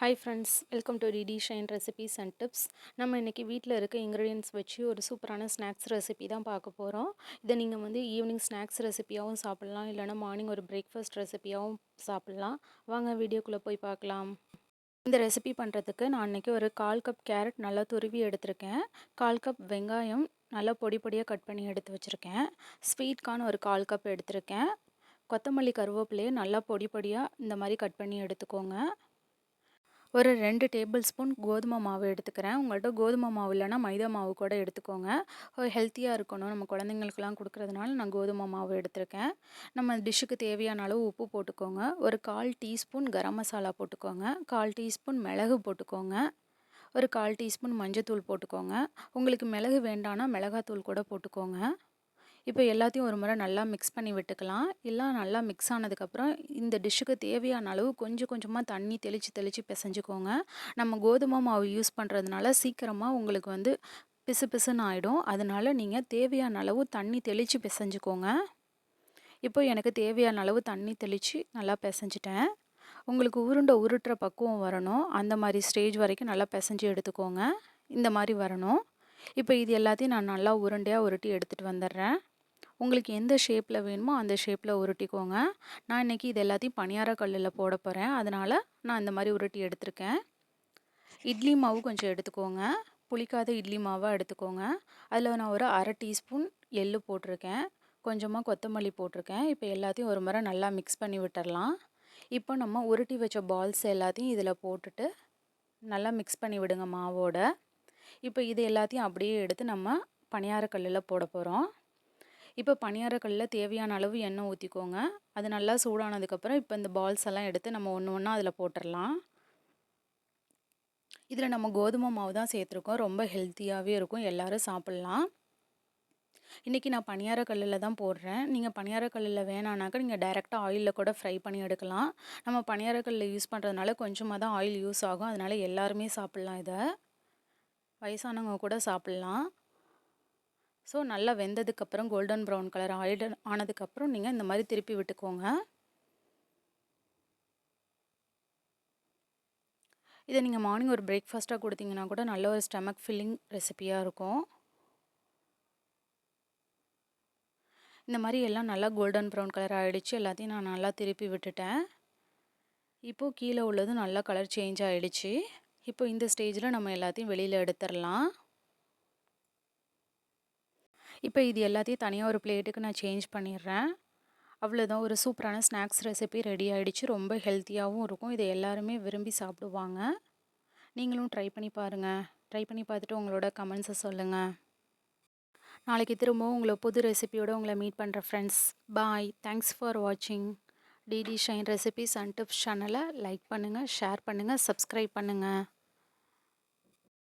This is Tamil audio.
Hi friends, welcome to DD shine recipes and tips. நம்ம இன்றைக்கி வீட்டில் இருக்க இன்க்ரீடியன்ட்ஸ் வச்சு ஒரு சூப்பரான ஸ்நாக்ஸ் ரெசிபி தான் பார்க்க போகிறோம். இதை நீங்கள் ஈவினிங் ஸ்நாக்ஸ் ரெசிபியாகவும் சாப்பிட்லாம், இல்லைனா மார்னிங் ஒரு பிரேக்ஃபாஸ்ட் ரெசிபியாகவும் சாப்பிட்லாம். வாங்க வீடியோக்குள்ளே போய் பார்க்கலாம். இந்த ரெசிபி பண்ணுறதுக்கு நான் இன்றைக்கி ஒரு 1/4 கப் கேரட் நல்லா துருவி எடுத்திருக்கேன். 1/4 கப் வெங்காயம் நல்லா பொடி பொடியாக கட் பண்ணி எடுத்து வச்சுருக்கேன். ஸ்வீட் கார்ன் ஒரு 1/4 கப் எடுத்திருக்கேன். கொத்தமல்லி கருவேப்பிலையை நல்லா பொடி பொடியாக இந்த மாதிரி கட் பண்ணி எடுத்துக்கோங்க. ஒரு 2 டேபிள் ஸ்பூன் கோதுமை மாவு எடுத்துக்கிறேன். உங்கள்கிட்ட கோதுமை மாவு இல்லைனா மைதா மாவு கூட எடுத்துக்கோங்க. ஹெல்த்தியாக இருக்கணும், நம்ம குழந்தைங்களுக்குலாம் கொடுக்குறதுனால நான் கோதுமை மாவு எடுத்திருக்கேன். நம்ம டிஷ்ஷுக்கு தேவையான அளவு உப்பு போட்டுக்கோங்க. ஒரு 1/4 டீஸ்பூன் கரம் மசாலா போட்டுக்கோங்க. 1/4 டீஸ்பூன் மிளகு போட்டுக்கோங்க. ஒரு 1/4 டீஸ்பூன் மஞ்சத்தூள் போட்டுக்கோங்க. உங்களுக்கு மிளகு வேண்டான்னா மிளகாத்தூள் கூட போட்டுக்கோங்க. இப்போ எல்லாத்தையும் ஒரு முறை நல்லா மிக்ஸ் பண்ணி விட்டுக்கலாம். எல்லாம் நல்லா மிக்ஸ் ஆனதுக்கப்புறம் இந்த டிஷ்ஷுக்கு தேவையான அளவு கொஞ்சம் கொஞ்சமாக தண்ணி தெளித்து பிசைஞ்சுக்கோங்க. நம்ம கோதுமை மாவு யூஸ் பண்ணுறதுனால சீக்கிரமாக உங்களுக்கு பிசு பிசுன்னு ஆகிடும். அதனால நீங்கள் தேவையான அளவு தண்ணி தெளித்து பிசைஞ்சுக்கோங்க. இப்போ எனக்கு தேவையான அளவு தண்ணி தெளித்து நல்லா பிசைஞ்சிட்டேன். உங்களுக்கு உருட்டுற பக்குவம் வரணும். அந்த மாதிரி ஸ்டேஜ் வரைக்கும் நல்லா பிசைஞ்சு எடுத்துக்கோங்க. இந்த மாதிரி வரணும். இப்போ இது எல்லாத்தையும் நான் நல்லா உருண்டையாக உருட்டி எடுத்துகிட்டு வந்துடுறேன். உங்களுக்கு எந்த ஷேப்பில் வேணுமோ அந்த ஷேப்பில் உருட்டிக்கோங்க. நான் இன்றைக்கி இது எல்லாத்தையும் பணியார கல்லில் போட போகிறேன். அதனால் நான் இந்த மாதிரி உருட்டி எடுத்திருக்கேன். இட்லி மாவு கொஞ்சம் எடுத்துக்கோங்க. புளிக்காத இட்லி மாவாக எடுத்துக்கோங்க. அதில் நான் ஒரு 1/2 டீஸ்பூன் எள்ளு போட்டிருக்கேன். கொஞ்சமாக கொத்தமல்லி போட்டிருக்கேன். இப்போ எல்லாத்தையும் ஒரு முறை நல்லா மிக்ஸ் பண்ணி விட்டுடலாம். இப்போ நம்ம உருட்டி வச்ச பால்ஸ் எல்லாத்தையும் இதில் போட்டுட்டு நல்லா மிக்ஸ் பண்ணி விடுங்க மாவோட. இப்போ இது எல்லாத்தையும் அப்படியே எடுத்து நம்ம பணியார கல்லில் போட போகிறோம். இப்போ பணியாரக்கல்லில் தேவையான அளவு எண்ணெய் ஊற்றிக்கோங்க. அது நல்லா சூடானதுக்கப்புறம் இப்போ இந்த பால்ஸ் எல்லாம் எடுத்து நம்ம ஒன்று ஒன்றா அதில் போட்டுடலாம். இதில் நம்ம கோதுமை மாவு தான் சேர்த்துருக்கோம். ரொம்ப ஹெல்த்தியாகவே இருக்கும், எல்லோரும் சாப்பிட்லாம். இன்றைக்கி நான் பணியாரக்கல்லில் தான் போடுறேன். நீங்கள் பணியாரக்கல்லில் வேணான்னாக்கா நீங்கள் டைரெக்டாக ஆயிலில் கூட ஃப்ரை பண்ணி எடுக்கலாம். நம்ம பணியாரக்கல்லில் யூஸ் பண்ணுறதுனால கொஞ்சமாக தான் ஆயில் யூஸ் ஆகும். அதனால் எல்லாருமே சாப்பிட்லாம். இதை வயசானவங்க கூட சாப்பிட்லாம். ஸோ நல்லா வெந்ததுக்கப்புறம் கோல்டன் ப்ரௌன் கலர் ஆனதுக்கப்புறம் நீங்கள் இந்த மாதிரி திருப்பி விட்டுக்கோங்க. இதை நீங்கள் மார்னிங் ஒரு பிரேக்ஃபாஸ்ட்டாக கொடுத்தீங்கன்னா கூட நல்ல ஒரு ஸ்டமக் ஃபில்லிங் ரெசிபியாக இருக்கும். இந்த மாதிரி எல்லாம் நல்லா கோல்டன் ப்ரௌன் கலர் ஆகிடுச்சு. எல்லாத்தையும் நான் நல்லா திருப்பி விட்டுட்டேன். இப்போது கீழே உள்ளதும் நல்லா கலர் சேஞ்ச் ஆகிடுச்சு. இப்போ இந்த ஸ்டேஜில் நம்ம எல்லாத்தையும் வெளியில் எடுத்துடலாம். இப்போ இது எல்லாத்தையும் தனியாக ஒரு பிளேட்டுக்கு நான் சேஞ்ச் பண்ணிடுறேன். அவ்வளோதான், ஒரு சூப்பரான ஸ்நாக்ஸ் ரெசிபி ரெடி ஆகிடுச்சு. ரொம்ப ஹெல்த்தியாகவும் இருக்கும். இதை எல்லாருமே விரும்பி சாப்பிடுவாங்க. நீங்களும் ட்ரை பண்ணி பாருங்கள். ட்ரை பண்ணி பார்த்துட்டு உங்களோட கமெண்ட்ஸை சொல்லுங்கள். நாளைக்கு திரும்பவும் உங்களை புது ரெசிபியோடு உங்களை மீட் பண்ணுற ஃப்ரெண்ட்ஸ். பாய். தேங்க்ஸ் ஃபார் வாட்சிங். DD shine recipes and tips சேனலை லைக் பண்ணுங்கள், ஷேர் பண்ணுங்கள், சப்ஸ்கிரைப் பண்ணுங்கள்.